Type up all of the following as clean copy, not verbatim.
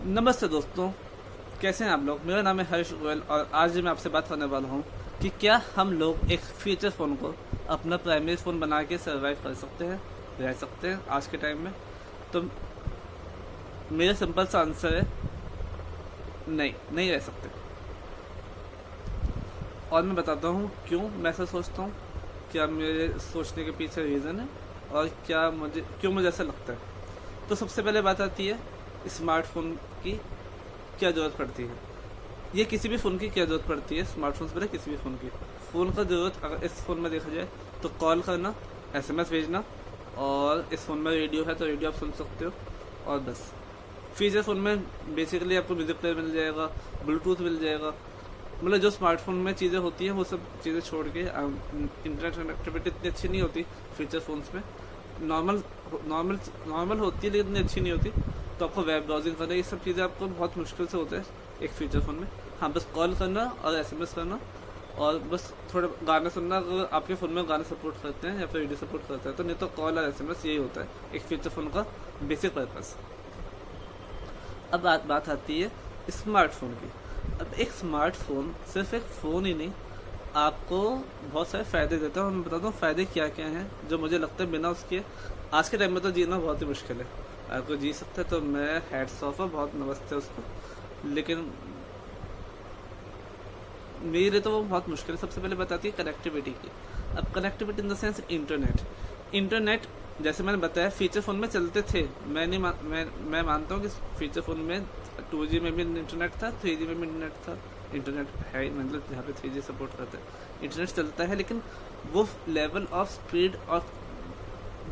नमस्ते दोस्तों, कैसे हैं आप लोग। मेरा नाम है हर्ष गोयल और आज मैं आपसे बात करने वाला हूं कि क्या हम लोग एक फीचर फ़ोन को अपना प्राइमरी फ़ोन बना के सर्वाइव कर सकते हैं, रह सकते हैं आज के टाइम में। तो मेरा सिंपल सा आंसर है नहीं, नहीं रह सकते। और मैं बताता हूँ क्यों मैं ऐसा सोचता हूँ, क्या मेरे सोचने के पीछे रीज़न है और क्यों मुझे ऐसा लगता है। तो सबसे पहले बात आती है स्मार्टफोन की क्या ज़रूरत पड़ती है। ये किसी भी फ़ोन की क्या ज़रूरत पड़ती है, स्मार्टफोन से पहले किसी भी फ़ोन की। फ़ोन का ज़रूरत अगर इस फ़ोन में देखा जाए तो कॉल करना, एसएमएस भेजना, और इस फ़ोन में रेडियो है तो रेडियो आप सुन सकते हो, और बस। फीचर फ़ोन में बेसिकली आपको म्यूज़िक प्लेयर मिल जाएगा, ब्लूटूथ मिल जाएगा, मतलब जो स्मार्टफोन में चीज़ें होती हैं वो सब चीज़ें छोड़ के इंटरनेट कनेक्टिविटी इतनी अच्छी नहीं होती फीचर फ़ोन्स में। नॉर्मल नॉर्मल नॉर्मल होती है लेकिन इतनी अच्छी नहीं होती। तो आपको वेब ब्राउजिंग करना, ये सब चीज़ें आपको बहुत मुश्किल से होता है एक फीचर फ़ोन में। हाँ, बस कॉल करना और एसएमएस करना और बस थोड़ा गाना सुनना। अगर आपके फ़ोन में गाना सपोर्ट करते हैं या फिर वीडियो सपोर्ट करते हैं तो, नहीं तो कॉल और एसएमएस यही होता है एक फीचर फ़ोन का बेसिक पर्पस। अब बात आती है स्मार्टफोन की। अब एक स्मार्टफोन सिर्फ एक फ़ोन ही नहीं, आपको बहुत सारे फ़ायदे देता है। और मैं बताता हूँ फ़ायदे क्या क्या हैं जो मुझे लगता है बिना उसके आज के टाइम में तो जीना बहुत ही मुश्किल है। अगर कोई जी सकता है तो मैं हैट्स ऑफ है, बहुत नमस्ते उसको, लेकिन मेरे लिए तो वो बहुत मुश्किल है। सबसे पहले बताती है कनेक्टिविटी की। अब connectivity in the sense internet जैसे मैंने बताया फीचर फ़ोन में चलते थे। मैं मानता हूँ कि फीचर फ़ोन में 2G में भी इंटरनेट था, 3G में भी इंटरनेट है, मतलब जहाँ पे 3G सपोर्ट करता है इंटरनेट चलता है, लेकिन वो लेवल ऑफ स्पीड और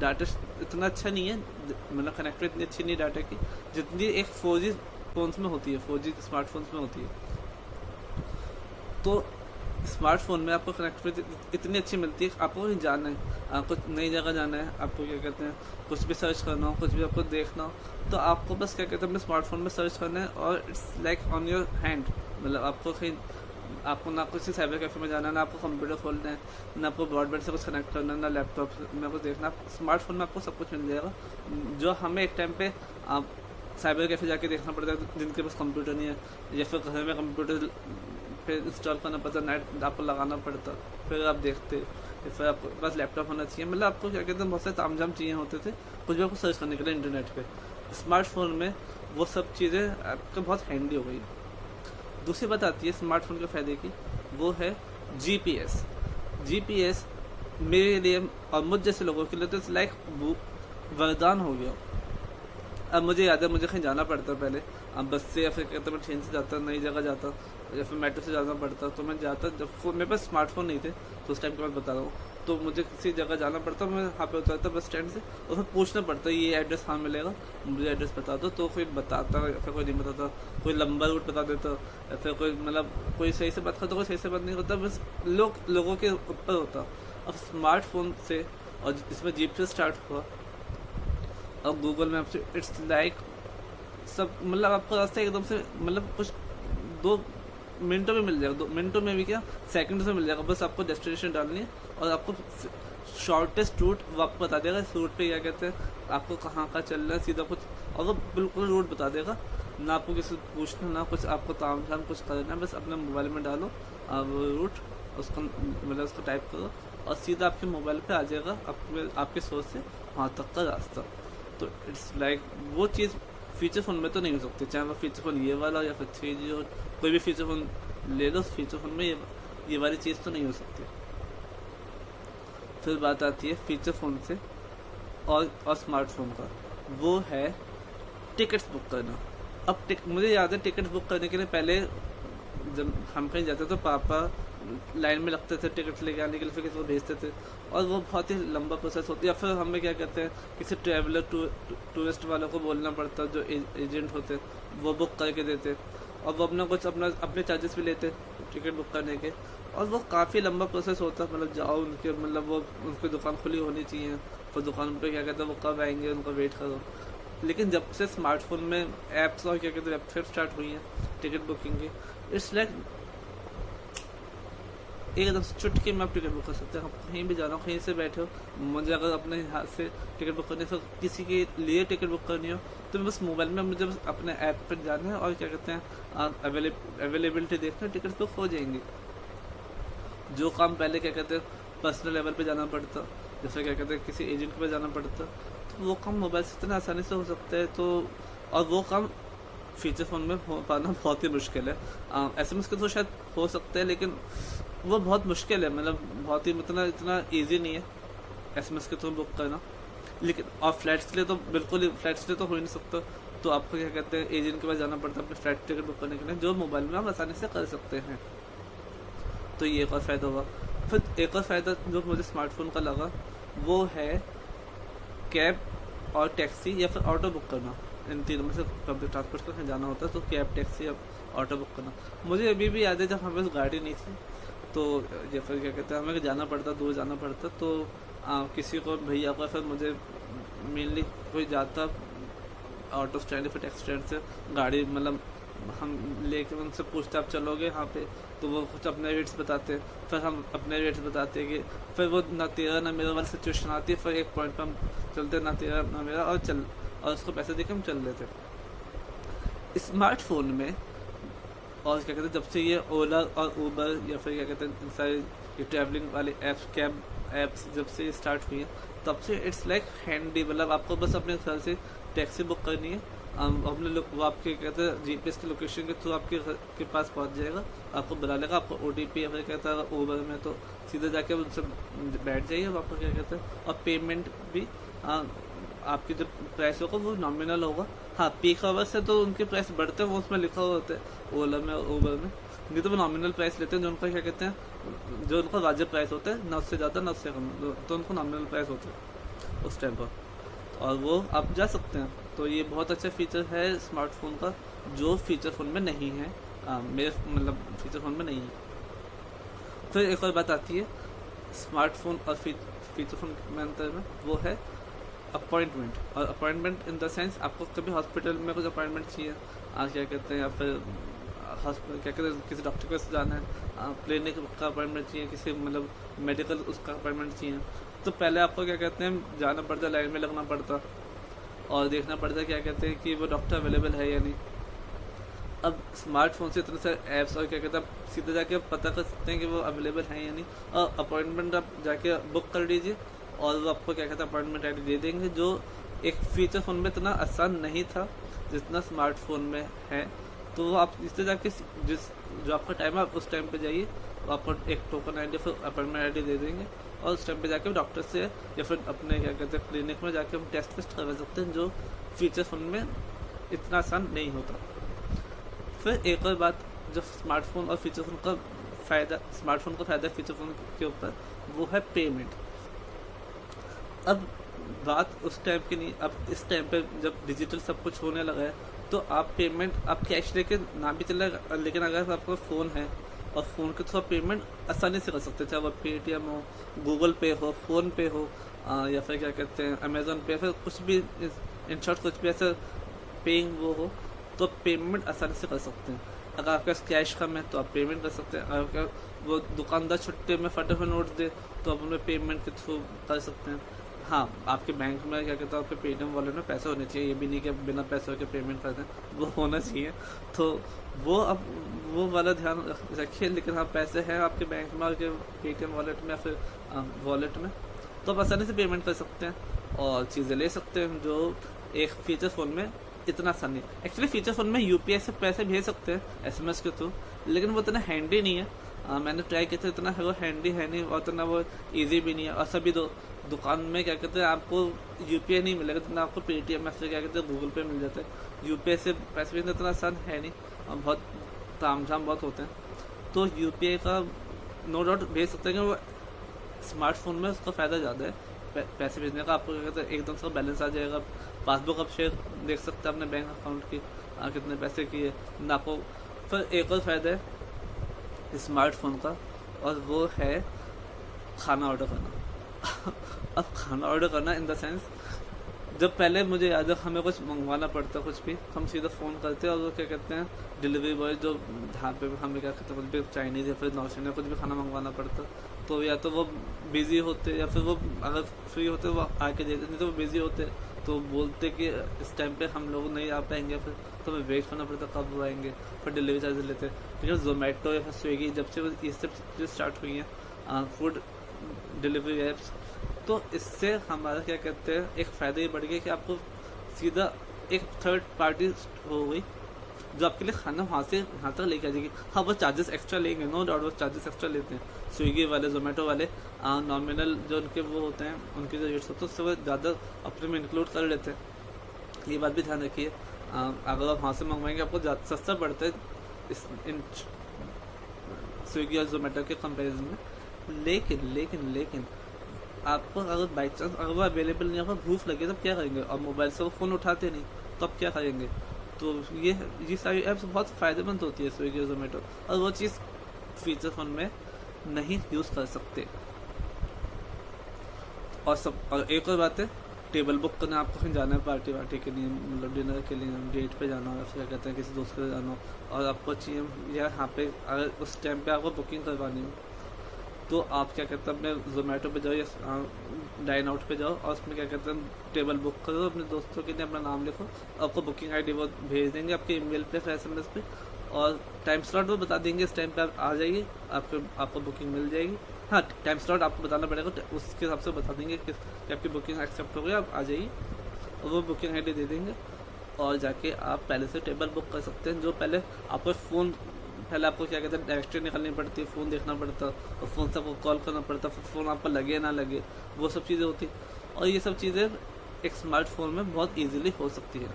डाटा इतना अच्छा नहीं है, मतलब कनेक्टिविटी इतनी अच्छी नहीं डाटा की जितनी एक 4G फ़ोन्स में होती है, 4G स्मार्टफोन्स में होती है। तो स्मार्टफोन में आपको कनेक्टिविटी इतनी अच्छी मिलती है। आपको कहीं जाना है, आपको नई जगह जाना है, आपको क्या कहते हैं कुछ भी सर्च करना हो, कुछ भी आपको देखना हो, तो आपको बस क्या कहते हैं अपने स्मार्टफोन में सर्च करना है और it's like on your hand. मतलब आपको ना किसी साइबर कैफे में जाना है, ना आपको कंप्यूटर खोलना है, ना आपको ब्रॉडबैंड से कुछ कनेक्ट करना है, ना लैपटॉप में कुछ देखना। स्मार्टफोन में आपको सब कुछ मिल जाएगा जो हमें एक टाइम पे आप साइबर कैफे जाके देखना पड़ता है जिनके पास कंप्यूटर नहीं है, या फिर घर में कंप्यूटर फिर इंस्टॉल करना पड़ता, नेट आपको लगाना पड़ता, फिर आप देखते, फिर आपको बस लैपटॉप होना चाहिए। मतलब आपको क्या कहते हैं बहुत सारे तामझाम चीज़ें होते थे कुछ भी आपको सर्च करने के लिए इंटरनेट पे। स्मार्टफोन में वो सब चीज़ें आपको बहुत हैंडी हो गई है। दूसरी बात आती है स्मार्टफोन के फ़ायदे की, वो है जीपीएस मेरे लिए और मुझ जैसे लोगों के लिए तो इट्स लाइक वरदान हो गया। अब मुझे याद है मुझे कहीं जाना पड़ता पहले, अब बस से या फिर कहते मैं ट्रेन से जाता, नई जगह जाता, या फिर मेट्रो से जाना पड़ता, तो मैं जाता जब मेरे पास स्मार्टफोन नहीं थे तो उस टाइम की बात बता रहा हूँ। तो मुझे किसी जगह जाना पड़ता, मैं वहाँ पे उतरता बस स्टैंड से और फिर पूछना पड़ता ये एड्रेस कहाँ मिलेगा, मुझे एड्रेस बता दो। तो कोई बताता या फिर कोई नहीं बताता, कोई लंबा रूट बता देता, या फिर कोई मतलब कोई सही से बात करता, कोई सही से बात नहीं करता, बस लोगों के ऊपर होता। अब स्मार्टफोन से और इसमें जीपीएस स्टार्ट हुआ और गूगल मैप से इट्स लाइक सब, मतलब आपको रास्ता एकदम से मतलब कुछ 2 मिनटों में मिल जाएगा, 2 मिनटों में भी क्या सेकंड से मिल जाएगा। बस आपको डेस्टिनेशन डालनी है और आपको शॉर्टेस्ट रूट वो आपको बता देगा। इस रूट पे क्या कहते हैं आपको कहाँ का चलना है, सीधा कुछ, और वो बिल्कुल रूट बता देगा। ना आपको किसी पूछना, ना कुछ आपको ताम झाम कुछ करना है, बस अपने मोबाइल में डालो अब रूट, उसको मतलब उसको टाइप करो और सीधा आपके मोबाइल पे आ जाएगा आपके सोच से वहाँ तक का रास्ता। तो इट्स लाइक वो चीज़ फीचर फ़ोन में तो नहीं हो सकती, चाहे वो फीचर फ़ोन ये वाला या फिर 3G हो, कोई भी फीचर फ़ोन ले लो, फीचर फ़ोन में ये वाली चीज़ तो नहीं हो सकती। फिर बात आती है फीचर फ़ोन से और स्मार्टफोन का, वो है टिकट्स बुक करना। अब मुझे याद है टिकट बुक करने के लिए पहले जब हम कहीं जाते तो पापा लाइन में लगते थे टिकट लेके आने के लिए, फिर किसी को भेजते थे और वो बहुत ही लंबा प्रोसेस होती है। या फिर हमें क्या कहते हैं किसी ट्रैवलर टूरिस्ट वालों को बोलना पड़ता, जो एजेंट होते वो बुक करके देते और वो अपने चार्जेस भी लेते टिकट बुक करने के, और वो काफ़ी लंबा प्रोसेस होता है। मतलब जाओ उनके, मतलब वो उनकी दुकान खुली होनी चाहिए, फिर दुकान पे क्या कहते हैं वो कब आएंगे उनका वेट करो। लेकिन जब से स्मार्टफोन में ऐप्स और क्या कहते हैं वेबसाइट स्टार्ट हुई हैं टिकट बुकिंग की, इट्स लाइक एकदम से चुटकी में आप टिकट बुक कर सकते हैं। आप कहीं भी जाना हो, कहीं से बैठे हो, मुझे अगर अपने हाथ से टिकट बुक करनी है, तो किसी के लिए टिकट बुक करनी हो, तो बस मोबाइल में मुझे बस अपने ऐप पर जाना है और क्या कहते हैं अवेलेबिलिटी देखना है, टिकट बुक हो जाएंगी। जो काम पहले क्या कहते हैं पर्सनल लेवल पे जाना पड़ता, जैसे क्या कहते हैं किसी एजेंट के पास जाना पड़ता, तो वो काम मोबाइल से इतना आसानी से हो सकता है। तो और वो काम फीचर फ़ोन में हो पाना बहुत ही मुश्किल है। SMS के तो शायद हो सकता है, लेकिन वो बहुत मुश्किल है, मतलब बहुत ही मतलब इतना ईजी नहीं है SMS के थ्रू बुक करना। लेकिन और फ्लाइट्स के लिए तो बिल्कुल ही, फ्लाइट्स के लिए तो हो ही नहीं सकता। तो आपको क्या कहते हैं एजेंट के पास जाना पड़ता है अपने फ्लाइट टिकट बुक करने के लिए, जो मोबाइल में आप आसानी से कर सकते हैं। तो ये एक और फ़ायदा हुआ। फिर एक और फ़ायदा जो मुझे स्मार्टफोन का लगा वो है कैब और टैक्सी या फिर ऑटो बुक करना। इन तीनों में से पब्लिक ट्रांसपोर्ट से कहीं जाना होता है तो कैब, टैक्सी या ऑटो बुक करना। मुझे अभी भी याद है जब हमारे पास गाड़ी नहीं थी, तो या फिर क्या कहते हैं हमें जाना पड़ता, दूर जाना पड़ता, तो किसी को भैया को फिर मुझे मेनली कोई जाता ऑटो स्टैंड या फिर टैक्सी स्टैंड से गाड़ी, मतलब हम लेके उनसे पूछते आप चलोगे यहाँ पे, तो वो कुछ अपने रेट्स बताते, फिर हम अपने रेट्स बताते कि फिर वो ना तेरा ना मेरा वाली सिचुएशन आती है, फिर एक पॉइंट पर हम चलते ना तेरा ना मेरा और उसको पैसे देके हम चल लेते। स्मार्टफोन में और क्या कहते हैं जब से ये ओला और ऊबर या फिर क्या कहते हैं सारे ये ट्रैवलिंग वाले ऐप्स, कैब ऐप्स जब से स्टार्ट हुई है, तब से इट्स लाइक हैंडी। मतलब आपको बस अपने घर से टैक्सी बुक करनी है, अपने वो आपके कहते हैं GPS की लोकेशन के थ्रू आपके घर के पास पहुंच जाएगा, आपको बुला लेगा, आपको OTP या फिर कहता है ऊबर में तो सीधे जाके उनसे बैठ जाइए, आपको क्या कहते हैं और पेमेंट भी आपकी जो प्राइस होगा वो नॉमिनल होगा। हाँ, पीक आवर्स है तो उनके प्राइस बढ़ते हैं, वो उसमें लिखा हुआ होता है ओला में और ऊबर में, नहीं तो वो नॉमिनल प्राइस लेते हैं, जो उनका क्या कहते हैं जो उनका वाजिब प्राइस होता है, ना उससे ज़्यादा ना उससे कम, तो उनको नॉमिनल प्राइस होता है उस टाइम पर, और वो आप जा सकते हैं। तो ये बहुत अच्छा फीचर है स्मार्टफोन का, जो फीचर फ़ोन में नहीं है, मेरे मतलब फीचर फ़ोन में नहीं है। फिर एक और बात आती है स्मार्टफोन और फीचर फ़ोन में अंतर में, वो है अपॉइंटमेंट। और अपॉइंटमेंट इन द सेंस आपको कभी हॉस्पिटल में कुछ अपॉइंटमेंट चाहिए, क्या कहते हैं, या फिर हॉस्पिटल क्या कहते हैं किसी डॉक्टर के पास जाना है, क्लिनिक का अपॉइंटमेंट चाहिए, किसी मतलब मेडिकल उसका अपॉइंटमेंट चाहिए, तो पहले आपको क्या कहते हैं जाना पड़ता, लाइन में लगना पड़ता और देखना पड़ता क्या कहते हैं कि वो डॉक्टर अवेलेबल है या नहीं। अब स्मार्टफोन से इतने सारे ऐप्स और क्या कहते हैं आप सीधे जाके पता कर सकते हैं कि वो अवेलेबल है या नहीं, और अपॉइंटमेंट आप जाके बुक कर लीजिए और वो आपको क्या कहते हैं अपॉइंटमेंट ID दे देंगे, जो एक फीचर फ़ोन में इतना आसान नहीं था जितना स्मार्टफोन में है। तो वो आप इससे जाके जो आपका टाइम है आप उस टाइम पे जाइए, तो आपको एक टोकन ID फिर अपॉइंटमेंट ID दे देंगे, और उस टाइम पे जाके डॉक्टर से या फिर अपने क्या कहते हैं क्लिनिक में जाके हम टेस्ट करवा सकते हैं, जो फीचर फ़ोन में इतना आसान नहीं होता। फिर एक और बात, जो स्मार्टफोन और फीचर फ़ोन का फ़ायदा, स्मार्टफोन का फ़ायदा फीचर फ़ोन के ऊपर, वो है पेमेंट। अब बात उस टाइम की नहीं, अब इस टाइम पे जब डिजिटल सब कुछ होने लगा है, तो आप पेमेंट आप कैश लेके ना भी चलेगा, लेकिन अगर आपका फ़ोन है और फ़ोन के थ्रू आप पेमेंट आसानी से कर सकते हैं, चाहे वो पेटीएम हो, गूगल पे हो, फ़ोन पे हो, या फिर क्या कहते हैं अमेज़न पे, फिर कुछ भी इन शॉर्ट कुछ भी ऐसा पेइंग वो हो, तो पेमेंट आसानी से कर सकते हैं। अगर आपके पास कैश कम है तो आप पेमेंट कर सकते हैं, अगर वो दुकानदार छुट्टे में फटे हुए नोट दे तो आप उन्हें पेमेंट के थ्रू कर सकते हैं। हाँ, आपके बैंक में क्या कहते हैं आपके पेटीएम वॉलेट में पैसे होने चाहिए, ये भी नहीं कि बिना पैसों के पेमेंट कर दें, वो होना चाहिए। तो वो अब वो वाला ध्यान रखिए, लेकिन हाँ पैसे हैं आपके बैंक में, आपके पेटीएम वॉलेट में या फिर वॉलेट में, तो आप आसानी से पेमेंट कर सकते हैं और चीज़ें ले सकते हैं, जो एक फीचर फ़ोन में इतना आसान नहीं है। एक्चुअली फीचर फ़ोन में UPI से पैसे भेज सकते हैं SMS के थ्रू, लेकिन वो इतना हैंडी नहीं है। मैंने ट्राई किया था, इतना है वो हैंडी है नहीं और इतना वो ईजी भी नहीं है। और सभी दुकान में क्या कहते हैं आपको UPI नहीं मिलेगा, जितना आपको पेटीएम में क्या कहते हैं गूगल पे मिल जाता है। UPI से पैसे भेजना इतना आसान है नहीं और बहुत तामझाम बहुत होते हैं, तो UPI का नो डाउट भेज सकते हैं कि वो स्मार्टफोन में उसका फ़ायदा ज़्यादा है पैसे भेजने का। आपको क्या कहते हैं एकदम से बैलेंस आ जाएगा, पासबुक आप शेयर देख सकते हैं अपने बैंक अकाउंट की कितने पैसे की है ना को। फिर एक और फ़ायदा है स्मार्टफोन का, और वो है खाना ऑर्डर करना। अब खाना ऑर्डर करना इन द सेंस जब पहले मुझे याद है हमें कुछ मंगवाना पड़ता कुछ भी, हम सीधा फ़ोन करते और वो क्या कहते हैं डिलीवरी बॉय जो ढाबे पे हमें क्या कहते हैं कुछ भी चाइनीज़ या फिर नॉर्थ इंडियन कुछ भी खाना मंगवाना पड़ता, तो या तो वो बिज़ी होते या फिर वो अगर फ्री होते वो आके देते, नहीं तो वो बिज़ी होते तो बोलते कि इस टाइम पे हम लोग नहीं आ पाएंगे, फिर तो हमें वेट करना पड़ता कब वो आएंगे, फिर डिलीवरी चार्जेस लेते। लेकिन जोमेटो या फिर स्विगी जब से ये सब चीज़ें स्टार्ट हुई हैं फूड डिलीवरी ऐप्स, तो इससे हमारा क्या कहते हैं एक फ़ायदा ये बढ़ गया कि आपको सीधा एक थर्ड पार्टी हो गई जो आपके लिए खाना वहाँ से यहाँ तक लेके आ जाएगी। हाँ वो चार्जेस एक्स्ट्रा लेंगे, नो डाउट वो चार्जेस एक्स्ट्रा लेते हैं स्विगी वाले जोमेटो वाले, नॉमिनल जो उनके वो होते हैं उनके जो रेट्स होते हैं उससे वो ज़्यादा अपने में इंक्लूड कर लेते हैं, ये बात भी ध्यान रखिए। अगर आप वहाँ से मंगवाएंगे आपको सस्ता पड़ता है इन स्विगी और जोमेटो के कंपेरिजन में। लेकिन आपको अगर बाई चांस अगर वो अवेलेबल नहीं होगा, भूख लगे तब क्या करेंगे, और मोबाइल से वो फ़ोन उठाते नहीं तो अब क्या करेंगे। तो ये सारी ऐप्स बहुत फ़ायदेमंद होती है स्विगी और जोमेटो, और वो चीज़ फीचर फ़ोन में नहीं यूज़ कर सकते। और एक और बात है, टेबल बुक करना, आपको कहीं जाना है पार्टी वार्टी के लिए, मतलब डिनर के लिए, डेट पे जाना हो या फिर क्या कहते हैं किसी दोस्त के जाना हो, और आपको चाहिए या यहाँ पे अगर उस टाइम पे आपको बुकिंग करवानी हो तो आप क्या कहते हैं अपने जोमेटो पे जाओ या डाइन आउट पे जाओ और उसमें क्या कहते हैं टेबल बुक करो, अपने दोस्तों के लिए अपना नाम लिखो, आपको बुकिंग आईडी वो भेज देंगे आपके ईमेल पे फिर SMS पे, और टाइम स्लॉट वो बता देंगे इस टाइम पे आप आ जाइए, आपको बुकिंग मिल जाएगी। हाँ टाइम स्लॉट आपको बताना पड़ेगा, उसके हिसाब से बता देंगे कि आपकी बुकिंग एक्सेप्ट हो गई, आप आ जाइए, और वो बुकिंग आईडी दे देंगे और जाके आप पहले से टेबल बुक कर सकते हैं। जो पहले आपको पहले आपको क्या कहते हैं डायरेक्टरी निकालनी पड़ती है, फ़ोन देखना पड़ता और फ़ोन से आपको कॉल करना पड़ता, फिर फ़ोन आपको लगे ना लगे, वो सब चीज़ें होती, और ये सब चीज़ें एक स्मार्टफोन में बहुत इजीली हो सकती है।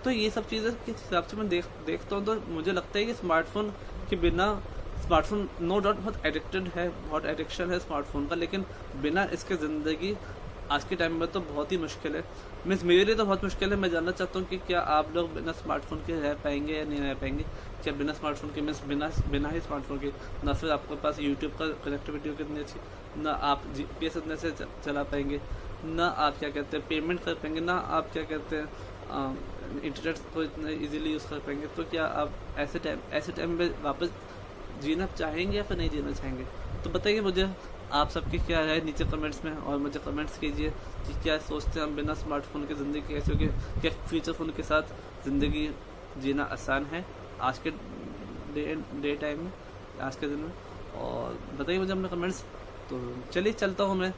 तो ये सब चीज़ें के हिसाब से मैं देखता हूँ तो मुझे लगता है कि स्मार्टफोन के बिना, स्मार्टफोन नो डाउट बहुत एडिक्टेड है, बहुत एडिक्शन है स्मार्टफोन का, लेकिन बिना इसके ज़िंदगी आज के टाइम में तो बहुत ही मुश्किल है। मीन्स मेरे लिए तो बहुत मुश्किल है। मैं जानना चाहता हूँ कि क्या आप लोग बिना स्मार्टफोन के रह पाएंगे या नहीं रह पाएंगे। क्या बिना स्मार्टफोन के मीन्स बिना ही स्मार्टफोन के ना फिर आपके पास यूट्यूब का कनेक्टिविटी कितनी अच्छी, ना आप GPS इतने से चला पाएंगे, ना आप क्या कहते हैं पेमेंट कर पाएंगे, ना आप क्या कहते हैं इंटरनेट को इतना इजीली यूज़ कर पाएंगे। तो क्या आप ऐसे टाइम में वापस जीना चाहेंगे या फिर नहीं जीना चाहेंगे? तो बताइए मुझे आप सबकी क्या राय नीचे कमेंट्स में, और मुझे कमेंट्स कीजिए कि क्या सोचते हैं हम बिना स्मार्टफोन की ज़िंदगी कैसे होगी, क्या फीचर फ़ोन के साथ ज़िंदगी जीना आसान है आज के डे टाइम में, आज के दिन में। और बताइए मुझे अपने कमेंट्स। तो चलिए चलता हूँ मैं।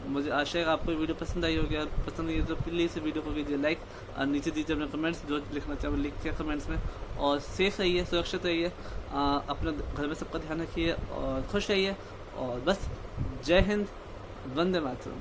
मुझे आशा है आपको वीडियो पसंद आई होगी, और पसंद आई तो प्लीज़ वीडियो को कीजिए लाइक, और नीचे दीजिए अपने कमेंट्स, जो लिखना चाहे लिखिए कमेंट्स में। और सेफ रहिए, सुरक्षित रहिए, अपने घर में सबका ध्यान रखिए और खुश रहिए। और बस जय हिंद, वंदे मातरम।